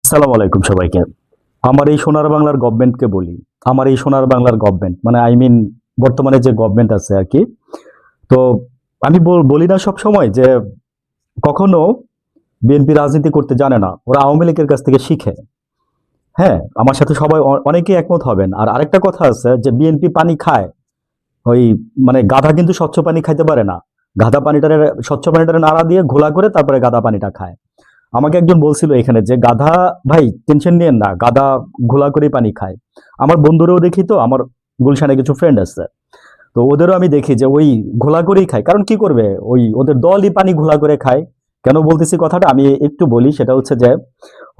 আসসালামু আলাইকুম সবাইকে। আমার এই সোনার বাংলার গভর্নমেন্টকে বলি, আমার এই সোনার বাংলার গভর্নমেন্ট মানে বর্তমানে যে গভর্নমেন্ট আছে আর কি। তো আমি বলি না সব সময় যে কখনো বিএনপি রাজনীতি করতে জানে না, ওরা আওয়ামী লীগের কাছ থেকে শিখে। হ্যাঁ, আমার সাথে সবাই অনেকেই একমত হবেন। আর আরেকটা কথা আছে যে বিএনপি পানি খায়, ওই মানে গাধা কিন্তু স্বচ্ছ পানি খাইতে পারে না। গাধা পানিটারে স্বচ্ছ পানিটারে নাড়া দিয়ে ঘোলা করে তারপরে গাধা পানিটা খায়। আমাকে একজন বলছিল এখানে যে গাধা ভাই টেনশন নিয়েন না, গাধা ঘোলা করে পানি খায়। আমার বন্ধুরাও দেখি, তো আমার গুলশানে কিছু ফ্রেন্ড আছে, তো ওদেরও আমি দেখি যে ওই ঘোলা করেই খায়। কারণ কি করবে, ওই ওদের দলই পানি ঘোলা করে খায়। কেন বলতেছি কথাটা আমি একটু বলি, সেটা হচ্ছে যে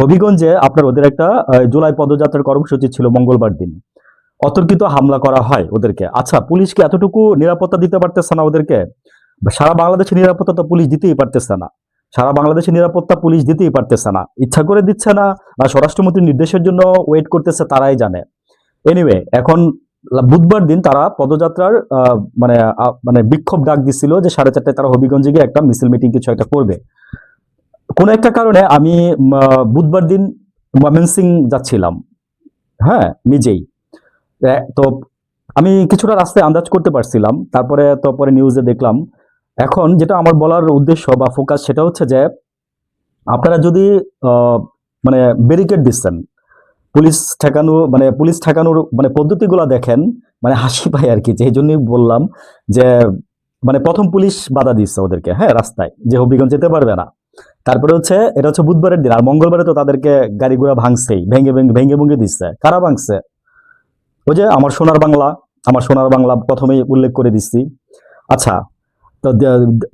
হবিগঞ্জে আপনার ওদের একটা জুলাই পদযাত্রার কর্মসূচি ছিল মঙ্গলবার দিন। অতর্কিত হামলা করা হয় ওদেরকে। আচ্ছা, পুলিশকে এতটুকু নিরাপত্তা দিতে পারতেছে না ওদেরকে? সারা বাংলাদেশের নিরাপত্তা তো পুলিশ দিতেই পারতেছে না। সারা বাংলাদেশের নিরাপত্তা পুলিশ দিতেই পারতেছে না, ইচ্ছা করে দিচ্ছে না, না স্বরাষ্ট্রমন্ত্রীর নির্দেশের জন্য ওয়েট করতেছে, তারাই জানে। এনিওয়ে, এখন বুধবার দিন তারা পদযাত্রার মানে বিক্ষোভ ডাক দিছিল যে 4:30টায় তারা হবিগঞ্জে গিয়ে একটা মিছিল মিটিং কিছু একটা করবে। কোনো একটা কারণে আমি বুধবার দিন ময়মনসিং যাচ্ছিলাম, হ্যাঁ নিজেই। তো আমি কিছুটা রাস্তায় আন্দাজ করতে পারছিলাম, তারপরে তো পরে নিউজে দেখলাম। এখন যেটা আমার বলার উদ্দেশ্য বা ফোকাস সেটা হচ্ছে যে আপনারা যদি আহ, মানে ব্যারিকেড দিচ্ছেন, পুলিশ ঠেকানোর মানে পদ্ধতিগুলো দেখেন, মানে হাসি পায় আর কি। যে এই জন্যই বললাম যে মানে প্রথম পুলিশ বাধা দিচ্ছে ওদেরকে, হ্যাঁ, রাস্তায় যে হবিগঞ্জ যেতে পারবে না। তারপরে হচ্ছে এটা হচ্ছে বুধবারের দিন, আর মঙ্গলবারে তো তাদেরকে গাড়ি ঘোড়া ভাঙছেই, ভেঙে ভেঙে ভেঙে ভেঙে দিচ্ছে। কারা ভাঙছে? ওই যে আমার সোনার বাংলা, আমার সোনার বাংলা প্রথমেই উল্লেখ করে দিচ্ছি। আচ্ছা, তো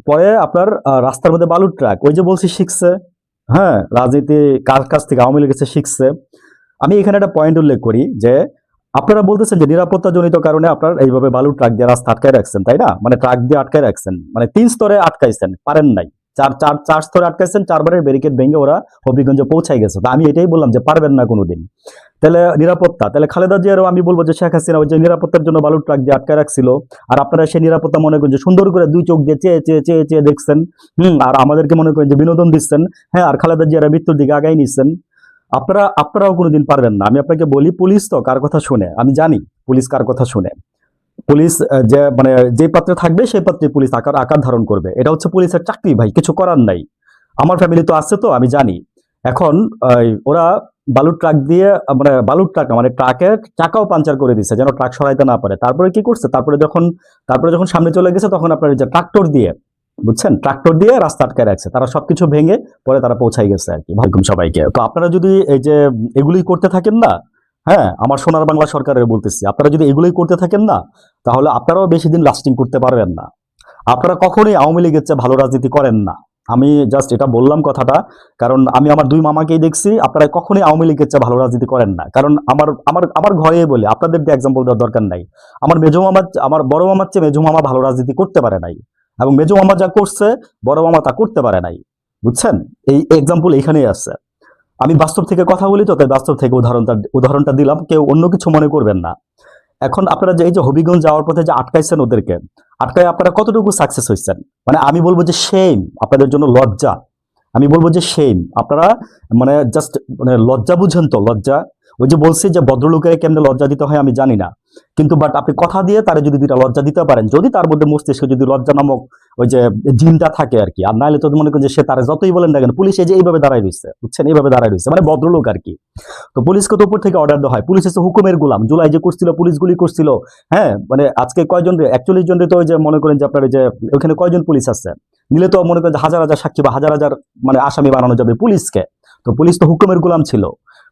পরে আপনার রাস্তার মধ্যে বালুর ট্রাক, ওই যে বলছি শিখছে। হ্যাঁ, রাজনীতি কার কাছ থেকে? আওয়ামী লীগ কাছে শিখছে। আমি এখানে একটা পয়েন্ট উল্লেখ করি যে আপনারা বলতেছেন যে নিরাপত্তা জনিত কারণে আপনার এইভাবে বালুর ট্রাক দিয়ে রাস্তা আটকায় রাখছেন, তাই না? মানে ট্রাক দিয়ে আটকায় রাখছেন, মানে 3 স্তরে আটকাইছেন, পারেন নাই। চার স্তরে আটকাইছেন, 4বারের ব্যারিকেড ভেঙে ওরা হবিগঞ্জে পৌঁছাই গেছে। তো আমি এটাই বললাম যে পারবেন না কোনোদিন। তাহলে নিরাপত্তা, তাহলে খালেদা জিয়ারও আমি বলবো যে শেখ হাসিনা ওই যে নিরাপত্তার জন্য বালুর ট্রাক দিয়ে আটকায় রাখছিল, আর আপনারা সেই নিরাপত্তা মনে করেন যে সুন্দর করে 2 চোখ দিয়ে চেয়ে চেয়ে চেয়ে চেয়ে দেখছেন। আর আমাদেরকে মনে করেন যে বিনোদন দিচ্ছেন। হ্যাঁ, আর খালেদা জিয়ারা মৃত্যুর দিকে আগাই নিচ্ছেন। আপনারাও কোনোদিন পারবেন না। আমি আপনাকে বলি, পুলিশ তো কার কথা শুনে আমি জানি। পুলিশ কার কথা শুনে? পুলিশ যে মানে যে পাত্রে থাকবে সেই পাত্রে পুলিশ আকার আকার ধারণ করবে। এটা হচ্ছে পুলিশের চাকরি ভাই, কিছু করার নাই। আমার ফ্যামিলি তো আছে, তো আমি জানি। এখন ওরা বালুর ট্রাক দিয়ে মানে বালুর ট্রাক মানে ট্রাকের চাকাও পাঞ্চার করে দিচ্ছে যেন ট্রাক সরাইতে না পারে। তারপরে কি করছে? তারপরে যখন সামনে চলে গেছে তখন আপনার যে ট্রাক্টর দিয়ে, বুঝছেন, ট্রাক্টর দিয়ে রাস্তা আটকায় রাখছে। তারা সবকিছু ভেঙে পরে তারা পৌঁছাই গেছে আর কি। ভাইকুম সবাইকে। তো আপনারা যদি এই যে এগুলি করতে থাকেন না, হ্যাঁ, আমার সোনার বাংলা সরকারের বলতেছি, আপনারা যদি এগুলোই করতে থাকেন না, তাহলে আপনারাও বেশি দিন লাস্টিং করতে পারবেন না। আপনারা কখনোই আওয়ামী লীগের চেয়ে ভালো রাজনীতি করেন না। আমি জাস্ট এটা বললাম কথাটা, কারণ আমি আমার 2 মামাকেই দেখছি, আপনারা কখনোই আওয়ামী লীগের চেয়ে ভালো রাজনীতি করেন না। কারণ আমার আমার আমার ঘরে বলে আপনাদের দিয়ে এক্সাম্পল দেওয়ার দরকার নাই। আমার বড় মামার চেয়ে মেজো মামা ভালো রাজনীতি করতে পারে নাই, এবং মেজো মামা যা করছে বড় মামা তা করতে পারে নাই। বুঝছেন? এই এক্সাম্পল এইখানেই আছে। আমি বাস্তব থেকে কথা বলি, তো তাই বাস্তব থেকে উদাহরণটা দিলাম, কেউ অন্য কিছু মনে করবেন না। এখন আপনারা যে এই যে হবিগঞ্জ যাওয়ার পথে যে আটকাইছেন ওদেরকে, আটকায় আপনারা কতটুকু সাকসেস হয়েছেন? মানে আমি বলবো যে শেম, আপনাদের জন্য লজ্জা। আমি বলবো যে শেম। আপনারা মানে জাস্ট মানে লজ্জা বুঝেন তো? লজ্জা। ওই যে বলছি যে ভদ্রলোকের কেমনে লজ্জা দিতে হয় আমি জানি না, কিন্তু বাট আপনি কথা দিয়ে তারা যদি 2টা লজ্জা দিতে পারেন, যদি তার মধ্যে মস্তিষ্কে যদি লজ্জা নামক ওই যে জিনটা থাকে আর কি, আর নাহলে তো মনে করেন যে সে তারা যতই বলেন না কেন, পুলিশ এই যে এইভাবে দাঁড়ায় রয়েছে, বুঝছেন, এইভাবে দাঁড়ায় রয়েছে, মানে ভদ্রলোক আর কি। তো পুলিশকে তো উপর থেকে অর্ডার দেওয়া হয়, পুলিশ হচ্ছে হুকুমের গোলাম। জুলাই যে করছিল, পুলিশ গুলি করছিল। হ্যাঁ, মানে আজকে কয়জন 41 জন তো ওই যে মনে করেন যে আপনার যে ওখানে কয়জন পুলিশ আছে, নিলে তো মনে করেন যে হাজার হাজার সাক্ষী বা হাজার হাজার মানে আসামি বানানো যাবে পুলিশকে। তো পুলিশ তো হুকুমের গোলাম ছিল।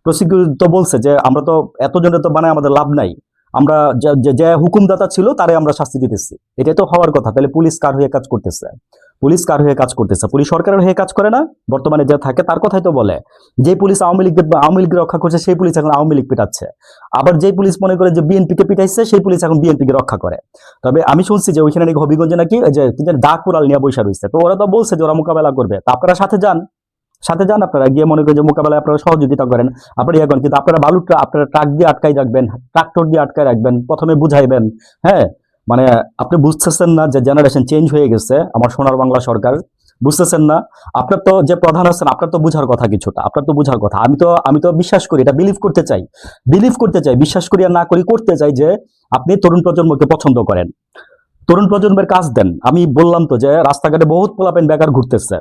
প্রসিকিউটর তো বলছে যে আমরা তো এতজনের তো বানায় আমাদের লাভ নাই, আমরা যে হুকুমদাতা ছিল তারে আমরা শাস্তি দিতেছি, এটাই তো হওয়ার কথা। তাহলে পুলিশ কার হয়ে কাজ করতেছে? পুলিশ কার হয়ে কাজ করতেছে? পুলিশ সরকারের হয়ে কাজ করে না? বর্তমানে যে থাকে তার কথাই তো বলে। যে পুলিশ আওয়ামী লীগকে রক্ষা করছে সেই পুলিশ এখন আওয়ামী লীগ পিটাচ্ছে। আবার যে পুলিশ মনে করে যে বিএনপিকে পিটাইছে সেই পুলিশ এখন বিএনপিকে রক্ষা করে। তবে আমি শুনছি যে ওইখানে নাকি হবিগঞ্জে নাকি যে কি জানি দাগ কুড়াল নিয়ে বৈশা রয়েছে। তো ওরা তো বলছে যে ওরা মোকাবেলা করবে, তা আপনারা সাথে যান। সাথে যান, আপনারা গিয়ে মনে করেন যে মোকাবেলায় আপনারা সহযোগিতা করেন। আপনারা ইয়ে করেন, কিন্তু আপনারা বালুটা আপনারা ট্রাক দিয়ে আটকাই রাখবেন, ট্রাক্টর দিয়ে আটকায় রাখবেন, প্রথমে বুঝাইবেন। হ্যাঁ, মানে আপনি বুঝতেছেন না যে জেনারেশন চেঞ্জ হয়ে গেছে। আমার সোনার বাংলা সরকার বুঝতেছেন না? আপনার তো যে প্রধান আছেন, আপনার তো বুঝার কথা কিছুটা, আপনার তো বুঝার কথা। আমি তো বিশ্বাস করি, এটা বিলিভ করতে চাই, বিশ্বাস করি আর না করি করতে চাই যে আপনি তরুণ প্রজন্মকে পছন্দ করেন, তরুণ প্রজন্মের কাজ দেন। আমি বললাম তো যে রাস্তাঘাটে বহুত পোলাপেন বেকার ঘুরতেছে।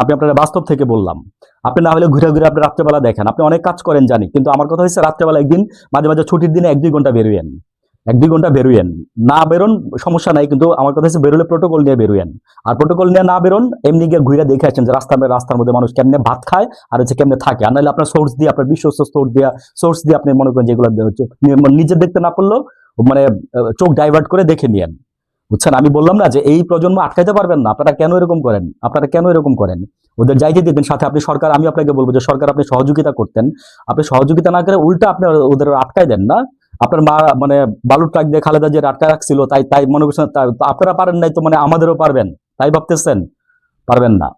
আপনি আপনারা বাস্তব থেকে বললাম। আপনি না হলে ঘুরে ঘুরে আপনি রাত্রেবেলা দেখেন, আপনি অনেক কাজ করেন জানি, কিন্তু আমার কথা হচ্ছে রাত্রেবেলা একদিন মাঝে মাঝে ছুটির দিনে 1-2 ঘন্টা বেরোয়েন, 1-2 ঘন্টা বেরোয়েন। না বেরোন সমস্যা নাই, কিন্তু আমার কথা হচ্ছে বেরোলে প্রোটোকল নিয়ে বেরোয়েন। আর প্রোটোকল নিয়ে না বেরোন, এমনি গিয়ে ঘুরে দেখে আসেন যে রাস্তার মধ্যে মানুষ কেমনে ভাত খায় আর হচ্ছে কেমনে থাকে। আর নাহলে আপনার আপনার বিশ্বস্ত সোর্স দিয়ে আপনি মনে করেন যেগুলো নিজে দেখতে না পারলেও মানে চোখ ডাইভার্ট করে দেখে নিয়েন। বুঝছেন? আমি বললাম না যে এই প্রজন্ম আটকাইতে পারবেন না। আপনারা কেন এরকম করেন? ওদের যাইতে দিতেন সাথে। আমি আপনাকে বলবো যে সরকার আপনি সহযোগিতা করতেন। আপনি সহযোগিতা না করে উল্টা আপনি ওদের আটকাই দেন না। আপনার মা মানে বালুর ট্রাক দিয়ে খালেদা যে আটকা রাখছিল, তাই তাই মনে করছেন আপনারা পারেন নাই, তো মানে আমাদেরও পারবেন তাই ভাবতেছেন? পারবেন না।